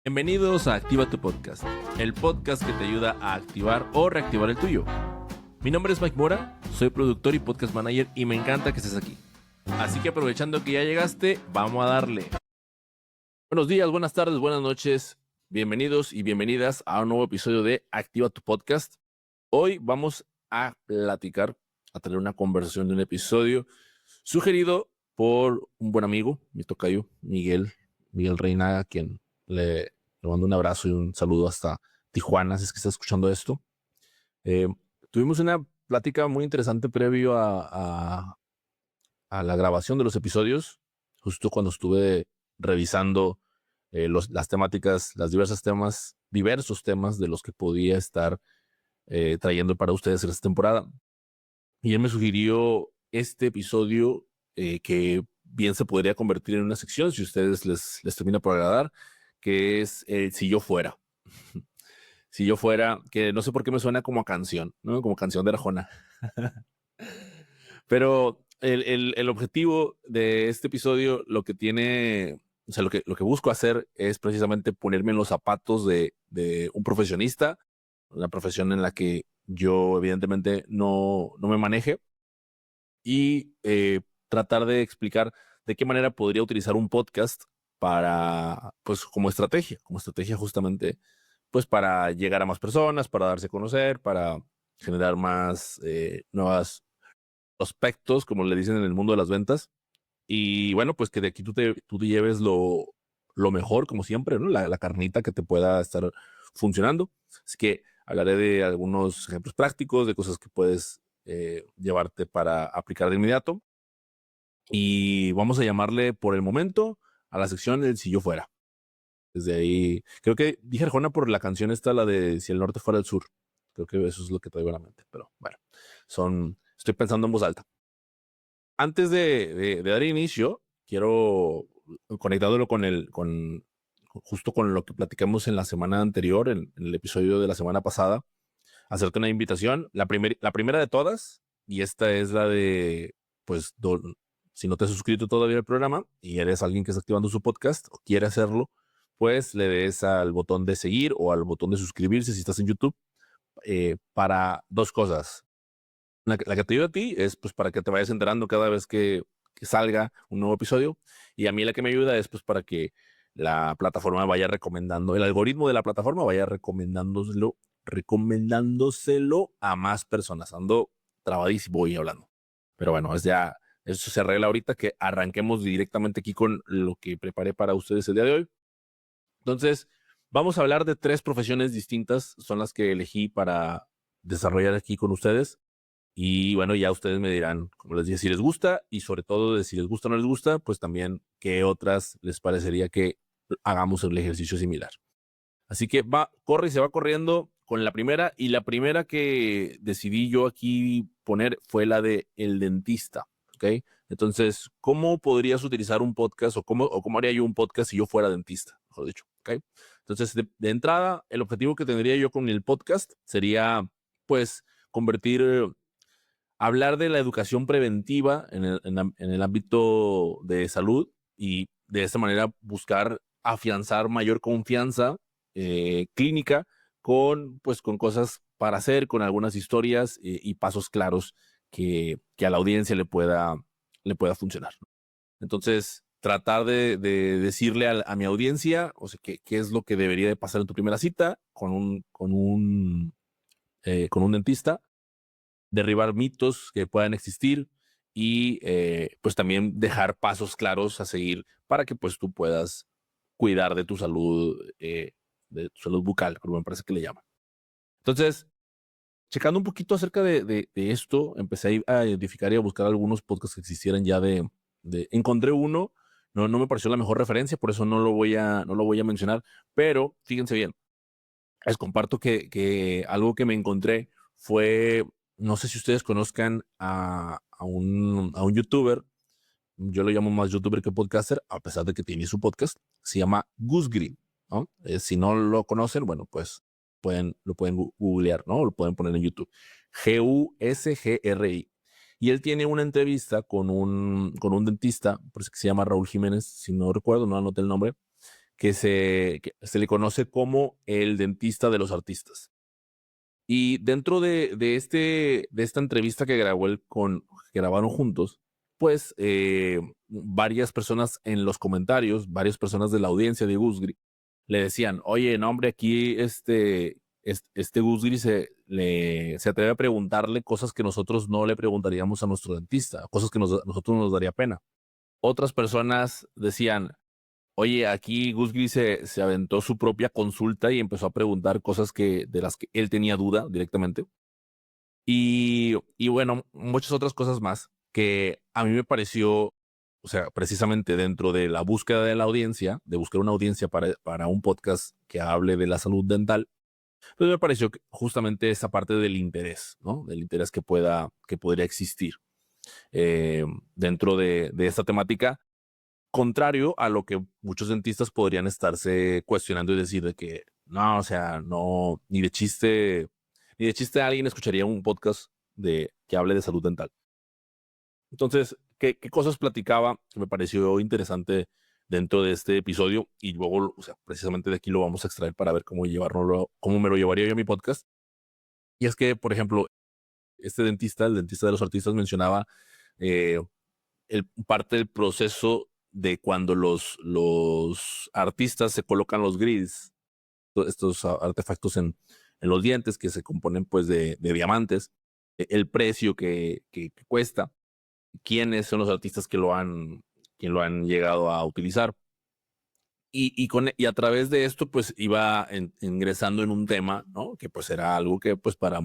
Bienvenidos a Activa tu Podcast, el podcast que te ayuda a activar o reactivar el tuyo. Mi nombre es Mike Mora, soy productor y podcast manager y me encanta que estés aquí. Así que aprovechando que ya llegaste, vamos a darle. Buenos días, buenas tardes, buenas noches, bienvenidos y bienvenidas a un nuevo episodio de Activa tu Podcast. Hoy vamos a platicar, a tener una conversación de un episodio sugerido por un buen amigo, mi tocayo, Miguel Reinaga, quien le mando un abrazo y un saludo hasta Tijuana, si es que está escuchando esto. Tuvimos una plática muy interesante previo a la grabación de los episodios, justo cuando estuve revisando las temáticas, diversos temas de los que podía estar trayendo para ustedes en esta temporada. Y él me sugirió este episodio que bien se podría convertir en una sección, si a ustedes les termina por agradar, que es Si yo fuera. Si yo fuera, que no sé por qué me suena como a canción, ¿no? Como canción de Arjona. Pero el objetivo de este episodio, lo que tiene, o sea, lo que busco hacer es precisamente ponerme en los zapatos de un profesionista, una profesión en la que yo evidentemente no me maneje, y tratar de explicar de qué manera podría utilizar un podcast para, pues, como estrategia justamente, pues, para llegar a más personas, para darse a conocer, para generar más nuevos prospectos, como le dicen en el mundo de las ventas. Y bueno, pues que de aquí tú te lleves lo mejor, como siempre, ¿no? La carnita que te pueda estar funcionando. Así que hablaré de algunos ejemplos prácticos, de cosas que puedes llevarte para aplicar de inmediato. Y vamos a llamarle por el momento a la sección el Si yo fuera. Desde ahí, creo que dije Arjona por la canción esta, la de Si el norte fuera el sur. Creo que eso es lo que traigo a la mente. Pero bueno, estoy pensando en voz alta. Antes de dar inicio, quiero conectándolo justo con lo que platicamos en la semana anterior, en el episodio de la semana pasada, hacerte una invitación. La primera de todas, y esta es la de, pues, si no te has suscrito todavía al programa y eres alguien que está activando su podcast o quiere hacerlo, pues le des al botón de seguir o al botón de suscribirse si estás en YouTube, para dos cosas. La que te ayuda a ti es, pues, para que te vayas enterando cada vez que salga un nuevo episodio. Y a mí la que me ayuda es, pues, para que la plataforma vaya recomendando, el algoritmo de la plataforma vaya recomendándoselo a más personas. Ando trabadísimo voy hablando. Pero bueno, eso se arregla ahorita que arranquemos directamente aquí con lo que preparé para ustedes el día de hoy. Entonces, vamos a hablar de 3 profesiones distintas, son las que elegí para desarrollar aquí con ustedes. Y bueno, ya ustedes me dirán, como les dije, si les gusta, y sobre todo de si les gusta o no les gusta, pues también qué otras les parecería que hagamos el ejercicio similar. Así que corre y se va corriendo con la primera, y la primera que decidí yo aquí poner fue la de el dentista, ¿ok? Entonces, ¿cómo podrías utilizar un podcast o cómo haría yo un podcast si yo fuera dentista, mejor dicho, ¿ok? Entonces, de entrada, el objetivo que tendría yo con el podcast sería, pues, hablar de la educación preventiva en el ámbito de salud, y de esta manera buscar afianzar mayor confianza clínica con cosas para hacer, con algunas historias y pasos claros que a la audiencia le pueda funcionar. Entonces, tratar de decirle a mi audiencia, o sea, qué es lo que debería de pasar en tu primera cita con un dentista, derribar mitos que puedan existir y pues también dejar pasos claros a seguir para que pues tú puedas cuidar de tu salud bucal, como me parece que le llaman. Entonces, checando un poquito acerca de esto, empecé a identificar y a buscar algunos podcasts que existieran ya encontré uno, no me pareció la mejor referencia, por eso no lo voy a mencionar, pero fíjense bien, les comparto que algo que me encontré fue, no sé si ustedes conozcan a un youtuber, yo lo llamo más youtuber que podcaster, a pesar de que tiene su podcast, se llama Gus Green, ¿no? Si no lo conocen, bueno, pues lo pueden googlear, ¿no? Lo pueden poner en YouTube. Gusgri. Y él tiene una entrevista con un dentista, por eso que se llama Raúl Jiménez, si no recuerdo, no anoté el nombre, que se le conoce como el dentista de los artistas. Y dentro de esta entrevista que grabaron juntos, pues varias personas en los comentarios, varias personas de la audiencia de Gusgri le decían, oye, no, hombre, aquí este Gusgri se atreve a preguntarle cosas que nosotros no le preguntaríamos a nuestro dentista, cosas que nosotros nos daría pena. Otras personas decían, oye, aquí Gusgri se aventó su propia consulta y empezó a preguntar cosas de las que él tenía duda directamente. Y bueno, muchas otras cosas más que a mí me pareció, o sea, precisamente dentro de la búsqueda de la audiencia, de buscar una audiencia para un podcast que hable de la salud dental, pues me pareció que justamente esa parte del interés, ¿no? Del interés que podría existir eh, dentro de esta temática, contrario a lo que muchos dentistas podrían estarse cuestionando y decir de que no, o sea, no, ni de chiste alguien escucharía un podcast que hable de salud dental. Entonces, ¿qué cosas platicaba que me pareció interesante dentro de este episodio? Y luego, o sea, precisamente de aquí lo vamos a extraer para ver cómo me lo llevaría yo a mi podcast. Y es que, por ejemplo, este dentista, el dentista de los artistas, mencionaba eh, parte del proceso de cuando los artistas se colocan los grids, estos artefactos en los dientes que se componen pues de diamantes, el precio que cuesta, quiénes son los artistas quien lo han llegado a utilizar. Y a través de esto, pues iba ingresando en un tema, ¿no? Que pues era algo que pues para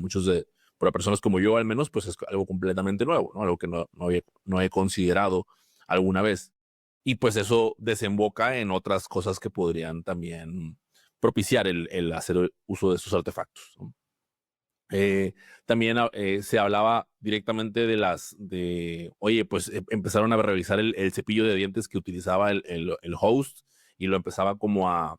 personas como yo al menos, pues es algo completamente nuevo, ¿no? Algo que no he considerado alguna vez. Y pues eso desemboca en otras cosas que podrían también propiciar el hacer uso de esos artefactos, ¿no? Eh, También se hablaba directamente oye, pues empezaron a revisar el cepillo de dientes que utilizaba el host y lo empezaba como a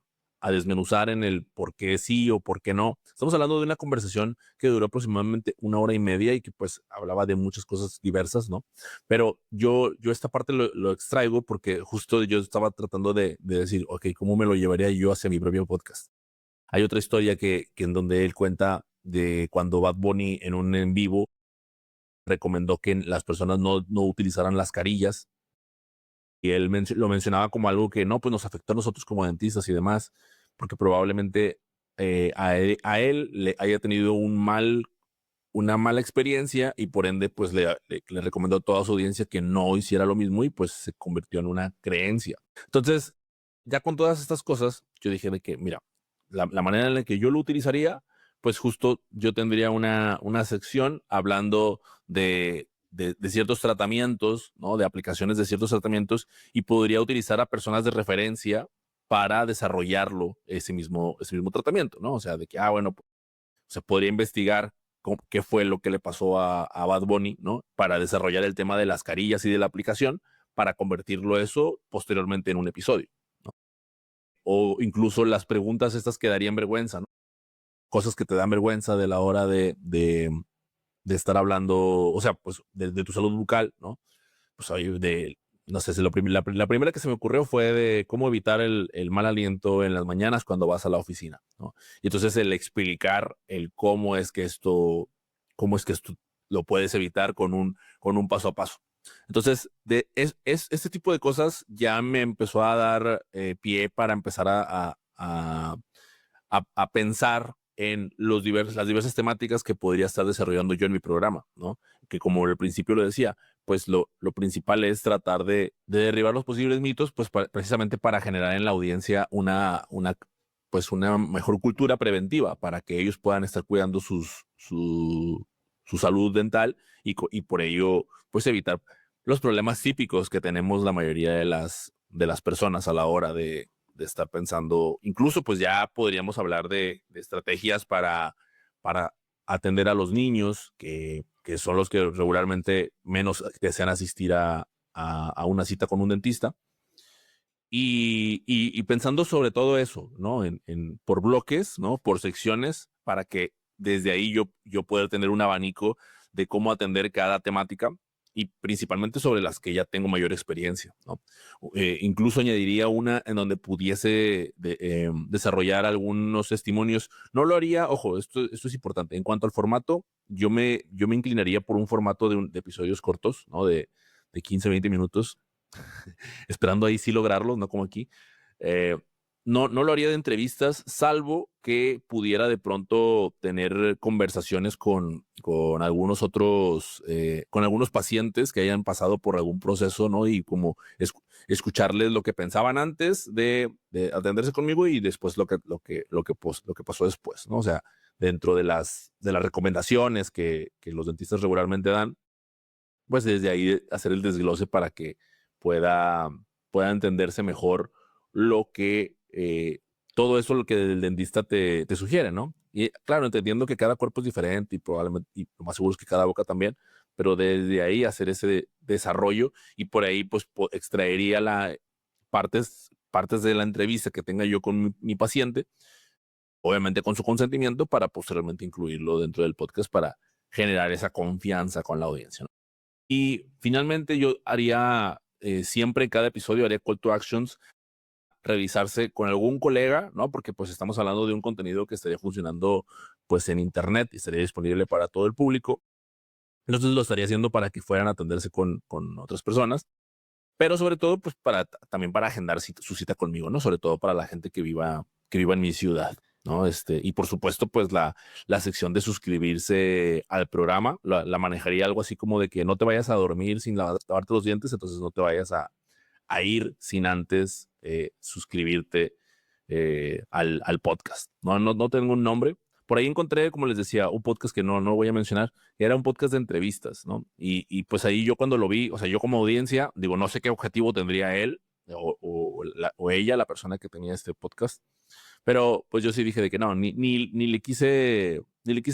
desmenuzar en el por qué sí o por qué no. Estamos hablando de una conversación que duró aproximadamente 1 hora y media y que pues hablaba de muchas cosas diversas, ¿no? Pero yo esta parte lo extraigo porque justo yo estaba tratando de decir, ok, ¿cómo me lo llevaría yo hacia mi propio podcast? Hay otra historia que en donde él cuenta de cuando Bad Bunny en un en vivo recomendó que las personas no utilizaran las carillas y él lo mencionaba como algo que no, pues nos afectó a nosotros como dentistas y demás, porque probablemente a él le haya tenido una mala experiencia y por ende pues le recomendó a toda su audiencia que no hiciera lo mismo y pues se convirtió en una creencia. Entonces, ya con todas estas cosas, yo dije de que, mira, la manera en la que yo lo utilizaría, pues justo yo tendría una sección hablando de ciertos tratamientos, ¿no? De aplicaciones de ciertos tratamientos y podría utilizar a personas de referencia para desarrollarlo, ese mismo tratamiento, ¿no? O sea, de que, bueno, se podría investigar qué fue lo que le pasó a Bad Bunny, ¿no? Para desarrollar el tema de las carillas y de la aplicación, para convertirlo eso posteriormente en un episodio, ¿no? O incluso las preguntas estas que darían vergüenza, ¿no? Cosas que te dan vergüenza de la hora de estar hablando, o sea, pues de tu salud bucal, ¿no? Pues hay no sé, la primera que se me ocurrió fue de cómo evitar el mal aliento en las mañanas cuando vas a la oficina, ¿no? Y entonces el explicar cómo es que esto lo puedes evitar con un paso a paso. Entonces, este tipo de cosas ya me empezó a dar pie para empezar a pensar en las diversas temáticas que podría estar desarrollando yo en mi programa, ¿no? Que como al principio lo decía, pues lo principal es tratar de derribar los posibles mitos, pues precisamente para generar en la audiencia pues una mejor cultura preventiva para que ellos puedan estar cuidando su salud dental y por ello, pues evitar los problemas típicos que tenemos la mayoría de las personas a la hora de estar pensando. Incluso pues ya podríamos hablar de estrategias para atender a los niños, que son los que regularmente menos desean asistir a una cita con un dentista. Y pensando sobre todo eso, ¿no? Por bloques, ¿no? Por secciones, para que desde ahí yo pueda tener un abanico de cómo atender cada temática y principalmente sobre las que ya tengo mayor experiencia, ¿no? Incluso añadiría una en donde pudiese desarrollar algunos testimonios. No lo haría, ojo, esto es importante. En cuanto al formato, yo me inclinaría por un formato de episodios cortos, ¿no? De 15, 20 minutos, esperando ahí sí lograrlo, no como aquí. Eh, no lo haría de entrevistas, salvo que pudiera de pronto tener conversaciones con algunos otros, con algunos pacientes que hayan pasado por algún proceso, ¿no? Y como escucharles lo que pensaban antes de atenderse conmigo y después lo que pasó después, ¿no? O sea, dentro de las recomendaciones que los dentistas regularmente dan, pues desde ahí hacer el desglose para que pueda, pueda entenderse mejor lo que todo eso lo que el dentista te sugiere, ¿no? Y claro, entendiendo que cada cuerpo es diferente y probablemente, y lo más seguro es que cada boca también, pero desde ahí hacer ese desarrollo y por ahí pues extraería partes de la entrevista que tenga yo con mi paciente, obviamente con su consentimiento, para posteriormente incluirlo dentro del podcast para generar esa confianza con la audiencia, ¿no? Y finalmente yo haría, siempre en cada episodio haría call to actions, revisarse con algún colega, ¿no? Porque pues estamos hablando de un contenido que estaría funcionando pues en internet y estaría disponible para todo el público. Entonces lo estaría haciendo para que fueran a atenderse con otras personas, pero sobre todo pues también para agendar su cita conmigo, ¿no? Sobre todo para la gente que viva en mi ciudad, ¿no? Y por supuesto pues la sección de suscribirse al programa la manejaría algo así como de que no te vayas a dormir sin lavarte los dientes, entonces no te vayas a ir sin antes suscribirte al podcast. No tengo un nombre. Por ahí encontré, como les decía, un podcast que no voy a mencionar, que era un podcast de entrevistas, ¿no? Y pues ahí yo cuando lo vi, o sea, yo como audiencia, digo, no sé qué objetivo tendría él o ella, la persona que tenía este podcast, pero pues yo sí dije de que no, ni le quise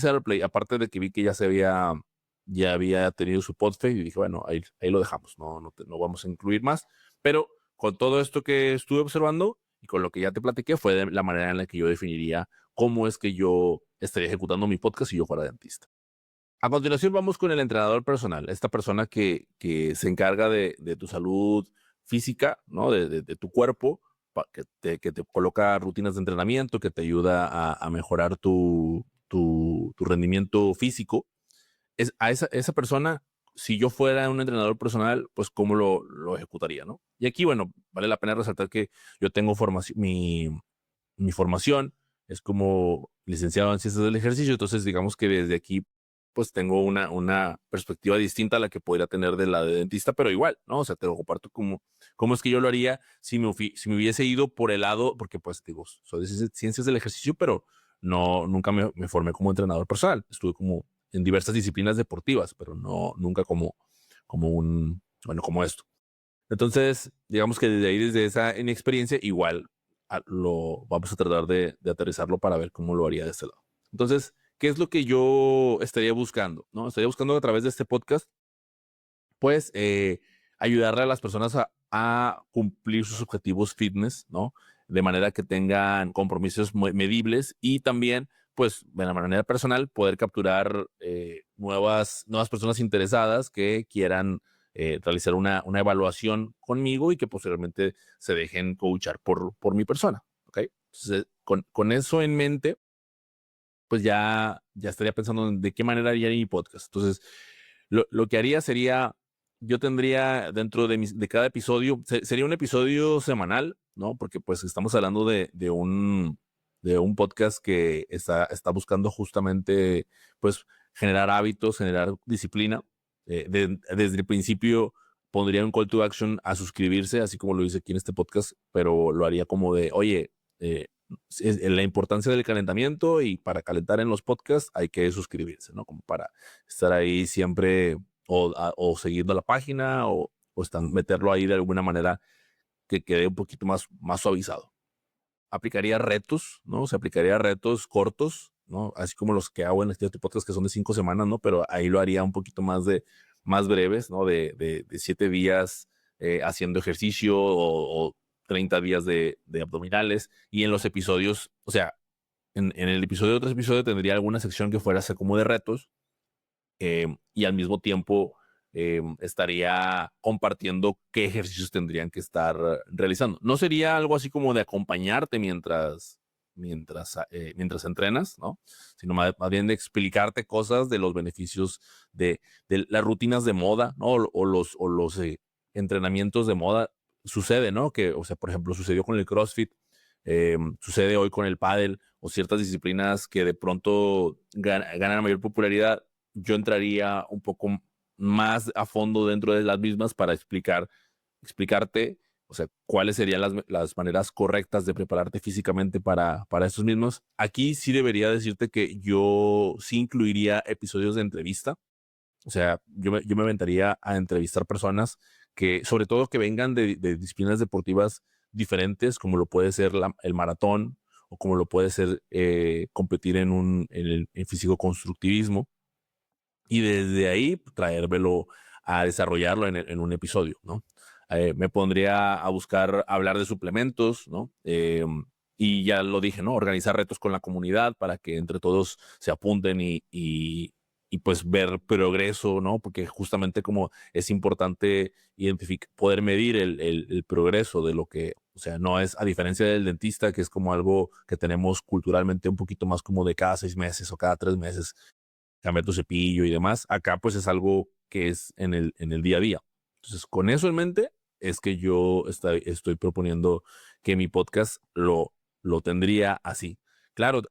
dar play, aparte de que vi que ya había tenido su podcast y dije, bueno, ahí lo dejamos, no vamos a incluir más, pero con todo esto que estuve observando y con lo que ya te platiqué fue de la manera en la que yo definiría cómo es que yo estaría ejecutando mi podcast si yo fuera dentista. A continuación vamos con el entrenador personal, esta persona que se encarga de tu salud física, ¿no? De tu cuerpo, que te coloca rutinas de entrenamiento, que te ayuda a mejorar tu rendimiento físico. A esa persona, si yo fuera un entrenador personal, pues cómo lo ejecutaría, ¿no? Y aquí, bueno, vale la pena resaltar que yo tengo mi formación es como licenciado en ciencias del ejercicio, entonces digamos que desde aquí pues tengo una perspectiva distinta a la que podría tener de la de dentista, pero igual, ¿no? O sea, te lo comparto cómo es que yo lo haría si me hubiese ido por el lado, porque pues digo, soy de ciencias del ejercicio, pero nunca me formé como entrenador personal, estuve como en diversas disciplinas deportivas, pero nunca como esto. Entonces, digamos que desde ahí, desde esa inexperiencia, igual lo vamos a tratar de aterrizarlo para ver cómo lo haría de este lado. Entonces, ¿qué es lo que yo estaría buscando? ¿No? Estaría buscando a través de este podcast, pues, ayudarle a las personas a cumplir sus objetivos fitness, ¿no? De manera que tengan compromisos medibles y también, pues, de la manera personal, poder capturar nuevas personas interesadas que quieran realizar una evaluación conmigo y que posteriormente se dejen coachar por mi persona, ¿ok? Entonces, con eso en mente, pues ya estaría pensando en de qué manera haría mi podcast. Entonces, lo que haría sería, yo tendría dentro de cada episodio, sería un episodio semanal, ¿no? Porque pues estamos hablando de un podcast que está buscando justamente, pues, generar hábitos, generar disciplina. Desde el principio pondría un call to action a suscribirse, así como lo hice aquí en este podcast, pero lo haría como de, oye, la importancia del calentamiento y para calentar en los podcasts hay que suscribirse, ¿no? Como para estar ahí siempre o siguiendo la página o meterlo ahí de alguna manera que quede un poquito más suavizado. Aplicaría retos, ¿no? Se aplicaría retos cortos, ¿no? Así como los que hago en este podcast que son de 5 semanas, ¿no? Pero ahí lo haría un poquito más breves, ¿no? De 7 días haciendo ejercicio o 30 días de abdominales. Y en los episodios, o sea, en el episodio de otro episodio tendría alguna sección que fuera a ser como de retos y al mismo tiempo estaría compartiendo qué ejercicios tendrían que estar realizando. No sería algo así como de acompañarte mientras entrenas, ¿no? Sino más bien de explicarte cosas de los beneficios de las rutinas de moda, ¿no? O los entrenamientos de moda. Sucede, ¿no? Que, o sea, por ejemplo, sucedió con el CrossFit, sucede hoy con el pádel o ciertas disciplinas que de pronto ganan mayor popularidad. Yo entraría un poco más a fondo dentro de las mismas para explicarte, o sea, cuáles serían las maneras correctas de prepararte físicamente para estos mismos. Aquí sí debería decirte que yo sí incluiría episodios de entrevista. O sea, yo me aventaría a entrevistar personas que, sobre todo, que vengan de disciplinas deportivas diferentes, como lo puede ser el maratón o como lo puede ser competir en físico-constructivismo, y desde ahí traérmelo a desarrollarlo en un episodio, ¿no? Me pondría a buscar hablar de suplementos, ¿no? Y ya lo dije, ¿no? Organizar retos con la comunidad para que entre todos se apunten y pues ver progreso, ¿no? Porque justamente como es importante poder medir el progreso de lo que, o sea, no es a diferencia del dentista, que es como algo que tenemos culturalmente un poquito más como de cada 6 meses o cada 3 meses, cambiar tu cepillo y demás. Acá pues es algo que es en el día a día. Entonces, con eso en mente es que yo estoy proponiendo que mi podcast lo tendría así. Claro,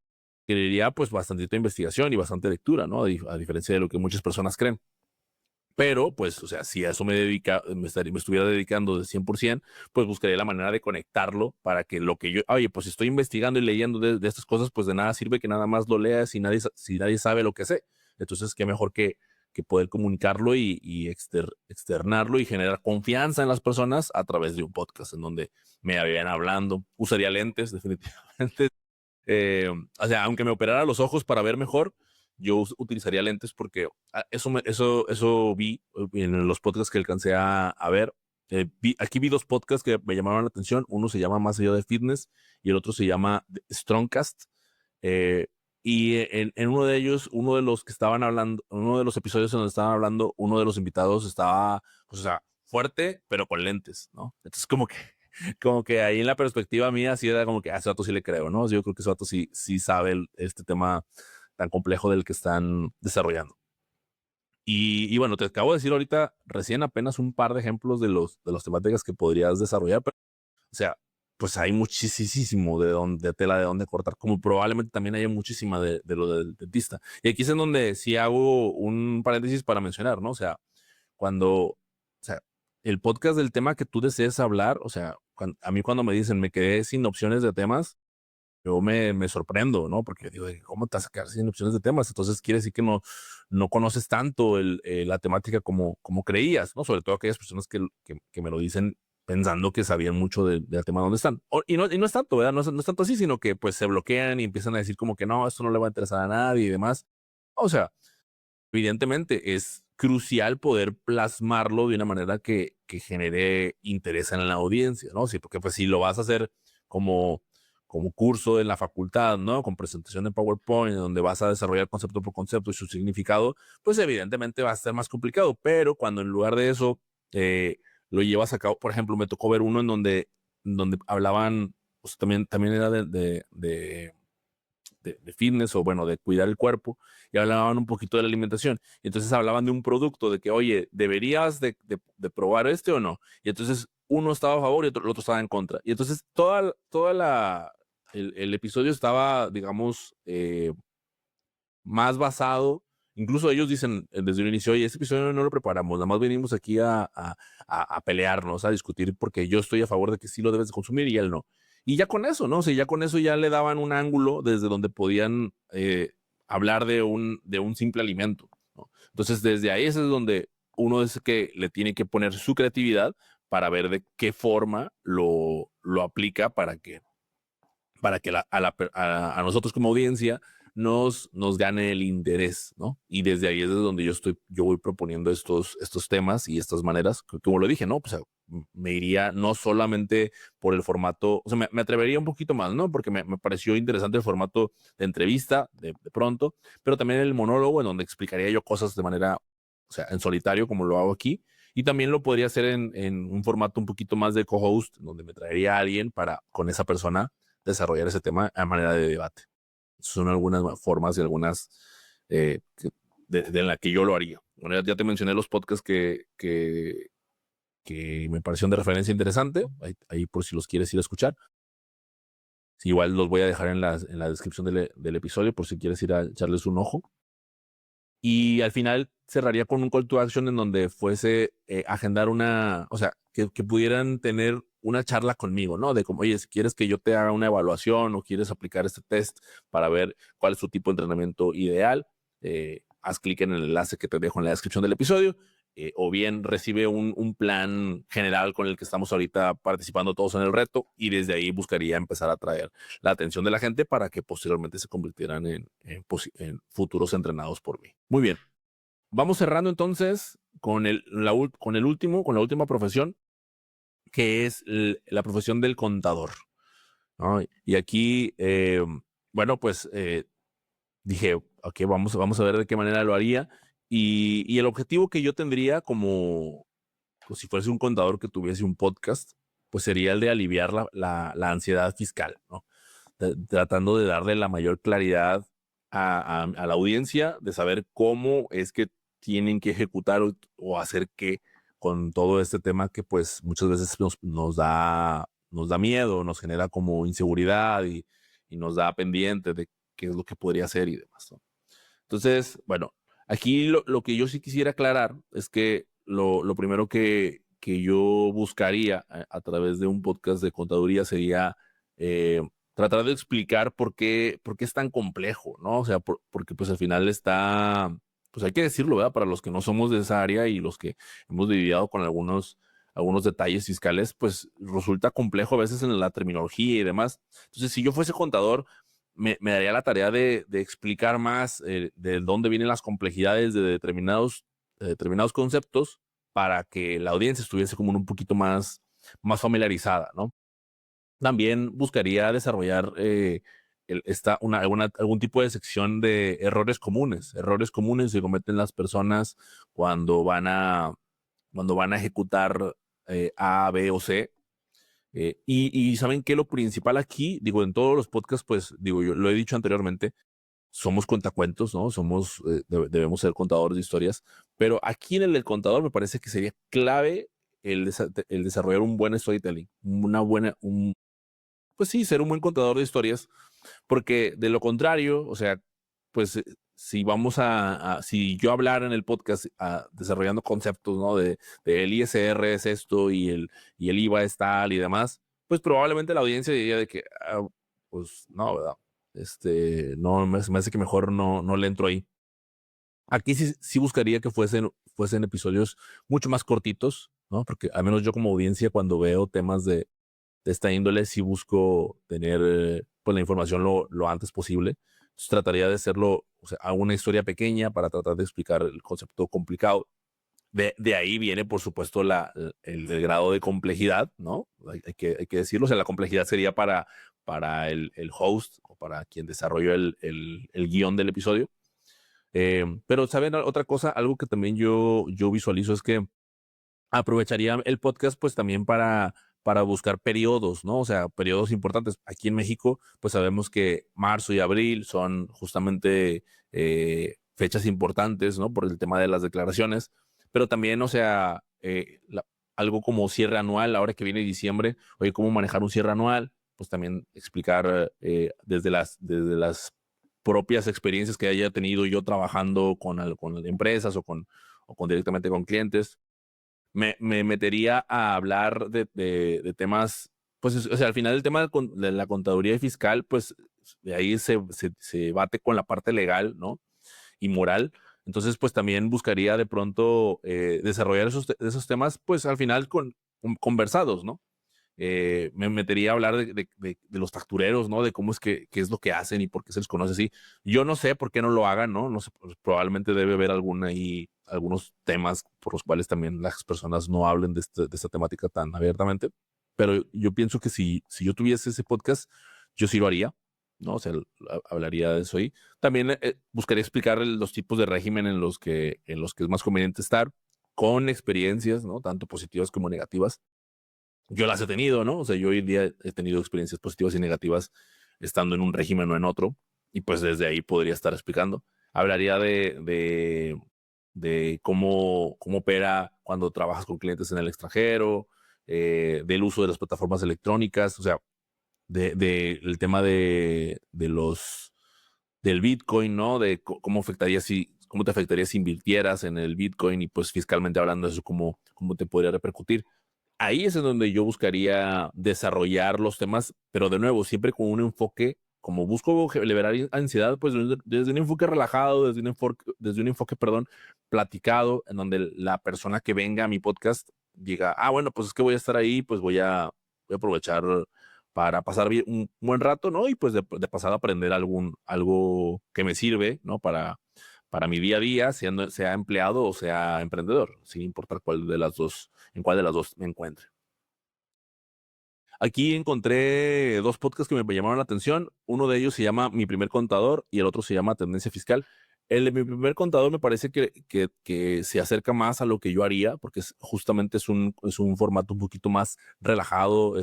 quería pues bastantita investigación y bastante lectura, ¿no? A diferencia de lo que muchas personas creen. Pero, pues, o sea, si a eso me estuviera dedicando de 100%, pues buscaría la manera de conectarlo para que lo que oye, pues estoy investigando y leyendo de estas cosas, pues de nada sirve que nada más lo leas si nadie sabe lo que sé. Entonces, qué mejor que poder comunicarlo y externarlo y generar confianza en las personas a través de un podcast en donde me vayan hablando. Usaría lentes, definitivamente. O sea, aunque me operara los ojos para ver mejor, yo utilizaría lentes porque eso vi en los podcasts que alcancé a ver. Aquí vi 2 podcasts que me llamaron la atención. Uno se llama Más allá de Fitness y el otro se llama Strongcast. Eh, y en uno de ellos, uno de los que estaban hablando, uno de los episodios en donde estaban hablando, uno de los invitados estaba, pues, o sea, fuerte, pero con lentes, ¿no? Entonces, como que ahí en la perspectiva mía, sí era como que a ese vato sí le creo, ¿no? Yo creo que ese vato sí sabe este tema tan complejo del que están desarrollando. Y bueno, te acabo de decir ahorita recién apenas un par de ejemplos de las temáticas que podrías desarrollar, pero, o sea, pues hay muchísimo de tela de dónde cortar, como probablemente también haya muchísima de lo del dentista. Y aquí es en donde sí hago un paréntesis para mencionar, ¿no? O sea, o sea, el podcast del tema que tú desees hablar, o sea, a mí cuando me dicen me quedé sin opciones de temas, yo me sorprendo, ¿no? Porque digo, ¿cómo te vas a quedar sin opciones de temas? Entonces quiere decir que no conoces tanto la temática como creías, ¿no? Sobre todo aquellas personas que me lo dicen pensando que sabían mucho del tema donde están. Y no es tanto, ¿verdad? No es tanto así, sino que pues se bloquean y empiezan a decir como que no, esto no le va a interesar a nadie y demás. O sea, evidentemente es crucial poder plasmarlo de una manera que genere interés en la audiencia, ¿no? Sí, porque pues si lo vas a hacer como curso en la facultad, ¿no? Con presentación en PowerPoint, donde vas a desarrollar concepto por concepto y su significado, pues evidentemente va a ser más complicado, pero cuando en lugar de eso eh, lo llevas a cabo, por ejemplo, me tocó ver uno en donde hablaban, pues también era de fitness o bueno, de cuidar el cuerpo y hablaban un poquito de la alimentación. Y entonces hablaban de un producto, de que, oye, deberías de probar este o no. Y entonces uno estaba a favor y el otro estaba en contra. Y entonces el episodio estaba, digamos, más basado. Incluso ellos dicen desde un inicio, oye, este episodio no lo preparamos, nada más venimos aquí a pelearnos, a discutir, porque yo estoy a favor de que sí lo debes de consumir y él no. Y ya con eso, ¿no? O sea, ya con eso ya le daban un ángulo desde donde podían hablar de un simple alimento, ¿no? Entonces, desde ahí ese es donde uno es que le tiene que poner su creatividad para ver de qué forma lo aplica para que a nosotros como audiencia nos gane el interés, ¿no? Y desde ahí es de donde yo voy proponiendo estos temas y estas maneras, como lo dije, ¿no? Pues me iría no solamente por el formato, o sea, me atrevería un poquito más, ¿no? Porque me pareció interesante el formato de entrevista de pronto, pero también el monólogo en donde explicaría yo cosas de manera o sea, en solitario como lo hago aquí. Y también lo podría hacer en un formato un poquito más de co-host, donde me traería a alguien para con esa persona desarrollar ese tema a manera de debate. Son algunas formas y algunas de la que yo lo haría. Bueno, ya te mencioné los podcasts que me parecieron de referencia interesante, ahí por si los quieres ir a escuchar. Igual los voy a dejar en la descripción del episodio por si quieres ir a echarles un ojo. Y al final cerraría con un call to action en donde fuese agendar o sea, que pudieran tener una charla conmigo, ¿no? De como, oye, si quieres que yo te haga una evaluación o quieres aplicar este test para ver cuál es tu tipo de entrenamiento ideal, haz clic en el enlace que te dejo en la descripción del episodio, o bien recibe un plan general con el que estamos ahorita participando todos en el reto y desde ahí buscaría empezar a atraer la atención de la gente para que posteriormente se convirtieran en futuros entrenados por mí. Muy bien. Vamos cerrando entonces con la última profesión, que es la profesión del contador, ¿no? Y aquí, bueno, pues dije, ok, vamos a ver de qué manera lo haría. Y el objetivo que yo tendría como si fuese un contador que tuviese un podcast, pues sería el de aliviar la ansiedad fiscal, ¿no? Tratando de darle la mayor claridad a la audiencia, de saber cómo es que tienen que ejecutar o hacer qué con todo este tema que pues muchas veces nos da miedo, nos genera como inseguridad y nos da pendiente de qué es lo que podría hacer y demás, ¿no? Entonces, bueno, aquí lo que yo sí quisiera aclarar es que lo primero que yo buscaría a través de un podcast de contaduría sería tratar de explicar por qué es tan complejo, ¿no? O sea, porque pues al final pues hay que decirlo, ¿verdad? Para los que no somos de esa área y los que hemos lidiado con algunos detalles fiscales, pues resulta complejo a veces en la terminología y demás. Entonces, si yo fuese contador, me daría la tarea de explicar más de dónde vienen las complejidades de determinados conceptos para que la audiencia estuviese como un poquito más familiarizada, ¿no? También buscaría desarrollar algún tipo de sección de errores comunes que cometen las personas cuando van a, cuando van a ejecutar A, B o C. Y saben que lo principal aquí, digo, en todos los podcasts, pues digo, yo lo he dicho anteriormente, somos cuentacuentos, ¿no? Debemos ser contadores de historias, pero aquí en el del contador me parece que sería clave el desarrollar un buen storytelling, pues sí, ser un buen contador de historias, porque de lo contrario, o sea, pues si yo hablara en el podcast desarrollando conceptos, ¿no? De el ISR es esto y el IVA es tal y demás, pues probablemente la audiencia diría de que, pues no, ¿verdad? No, me hace que mejor no le entro ahí. Aquí sí buscaría que fuesen episodios mucho más cortitos, ¿no? Porque al menos yo como audiencia cuando veo temas de esta índole sí busco tener pues la información lo antes posible. Entonces trataría de hacerlo, o sea, hago una historia pequeña para tratar de explicar el concepto complicado. De ahí viene, por supuesto, el grado de complejidad, ¿no? Hay que decirlo. O sea, la complejidad sería para el host o para quien desarrolló el guión del episodio. Pero, ¿saben? Otra cosa, algo que también yo visualizo es que aprovecharía el podcast pues también para buscar periodos, ¿no? O sea, periodos importantes. Aquí en México, pues sabemos que marzo y abril son justamente fechas importantes, ¿no? Por el tema de las declaraciones, pero también, o sea, algo como cierre anual, ahora que viene diciembre, oye, cómo manejar un cierre anual, pues también explicar desde las propias experiencias que haya tenido yo trabajando con empresas o directamente con clientes. Me metería a hablar de temas, pues, o sea, al final el tema de la contaduría y fiscal, pues, de ahí se bate con la parte legal, ¿no? Y moral. Entonces, pues, también buscaría de pronto desarrollar esos temas, pues, al final conversados, ¿no? Me metería a hablar de los factureros, ¿no? De cómo es qué es lo que hacen y por qué se les conoce así. Yo no sé por qué no lo hagan, ¿no? No sé, pues, probablemente debe haber algunos temas por los cuales también las personas no hablen de esta temática tan abiertamente. Pero yo pienso que si yo tuviese ese podcast, yo sí lo haría. ¿no? O sea, hablaría de eso ahí. También buscaría explicar los tipos de régimen en los que es más conveniente estar, con experiencias, ¿no? Tanto positivas como negativas. Yo las he tenido, ¿no? O sea, yo hoy en día he tenido experiencias positivas y negativas estando en un régimen o en otro, y pues desde ahí podría estar explicando. Hablaría de cómo opera cuando trabajas con clientes en el extranjero, del uso de las plataformas electrónicas, o sea, el tema del Bitcoin, ¿no? De cómo te afectaría si invirtieras en el Bitcoin y pues fiscalmente hablando eso, cómo te podría repercutir. Ahí es en donde yo buscaría desarrollar los temas, pero de nuevo, siempre con un enfoque, como busco liberar ansiedad, pues desde un enfoque relajado, desde un enfoque, perdón, platicado, en donde la persona que venga a mi podcast diga, bueno, pues es que voy a estar ahí, pues voy a aprovechar para pasar bien, un buen rato, ¿no? Y pues de pasada aprender algo que me sirve, ¿no? Para mi día a día, sea empleado o sea emprendedor, sin importar en cuál de las dos me encuentre. Aquí encontré dos podcasts que me llamaron la atención. Uno de ellos se llama Mi Primer Contador y el otro se llama Tendencia Fiscal. El de Mi Primer Contador me parece que se acerca más a lo que yo haría, porque justamente es un formato un poquito más relajado,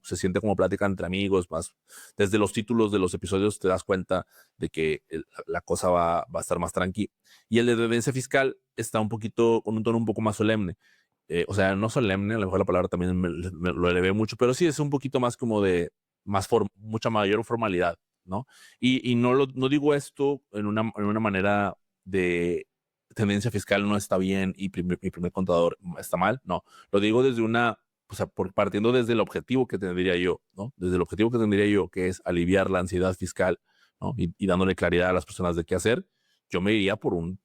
se siente como plática entre amigos, más desde los títulos de los episodios te das cuenta de que la cosa va a estar más tranqui. Y el de Tendencia Fiscal está un poquito, con un tono un poco más solemne. O sea, no solemne, a lo mejor la palabra también me lo elevé mucho, pero sí es un poquito más como de mucha mayor formalidad, ¿no? Y no digo esto en una manera de tendencia fiscal no está bien y mi primer contador está mal, no. Lo digo o sea, partiendo desde el objetivo que tendría yo, ¿no? Desde el objetivo que tendría yo, que es aliviar la ansiedad fiscal, ¿no? Y dándole claridad a las personas de qué hacer, yo me iría por un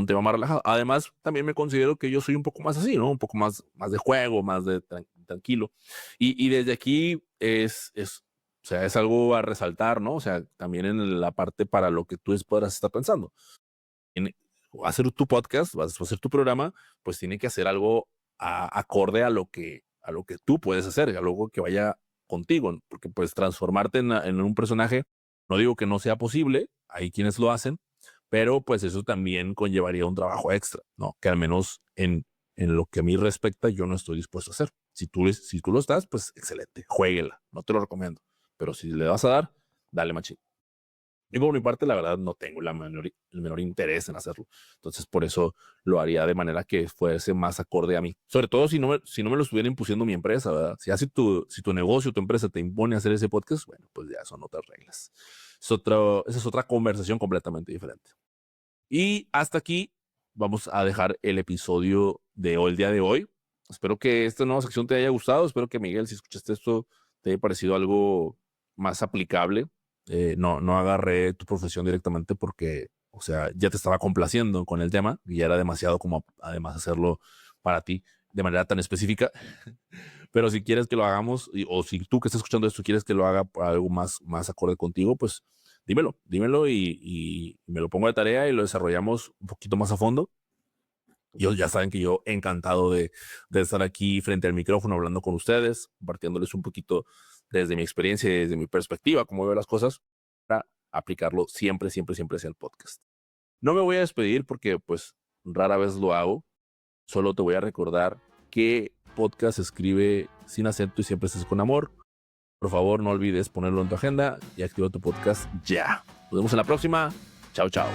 tema más relajado. Además, también me considero que yo soy un poco más así, ¿no? Un poco más de juego, más de tranquilo. Y desde aquí o sea, es algo a resaltar, ¿no? O sea, también en la parte para lo que tú podrás estar pensando. En hacer tu podcast, vas a hacer tu programa, pues tiene que hacer algo acorde a lo que tú puedes hacer, algo que vaya contigo, porque pues transformarte en un personaje, no digo que no sea posible, hay quienes lo hacen, pero pues eso también conllevaría un trabajo extra, ¿no? Que al menos en lo que a mí respecta, yo no estoy dispuesto a hacer. Si tú lo estás, pues excelente, juéguela, no te lo recomiendo. Pero si le vas a dar, dale machín. Y por mi parte, la verdad, no tengo el menor interés en hacerlo. Entonces, por eso lo haría de manera que fuese más acorde a mí. Sobre todo si no me lo estuviera impusiendo mi empresa, ¿verdad? Si tu negocio, tu empresa te impone hacer ese podcast, bueno, pues ya son otras reglas. Esa es otra conversación completamente diferente. Y hasta aquí vamos a dejar el episodio de hoy, el día de hoy. Espero que esta nueva sección te haya gustado. Espero que, Miguel, si escuchaste esto, te haya parecido algo más aplicable. No agarré tu profesión directamente porque, o sea, ya te estaba complaciendo con el tema y ya era demasiado como además hacerlo para ti de manera tan específica. Pero si quieres que lo hagamos, o si tú que estás escuchando esto quieres que lo haga para algo más acorde contigo, pues dímelo y me lo pongo de tarea y lo desarrollamos un poquito más a fondo. Yo ya saben que yo encantado de estar aquí frente al micrófono hablando con ustedes, compartiéndoles un poquito desde mi experiencia y desde mi perspectiva, cómo veo las cosas, para aplicarlo siempre, siempre, siempre hacia el podcast. No me voy a despedir porque pues rara vez lo hago. Solo te voy a recordar que podcast se escribe sin acento y siempre estés con amor. Por favor, no olvides ponerlo en tu agenda y activa tu podcast ya. Nos vemos en la próxima. Chao, chao.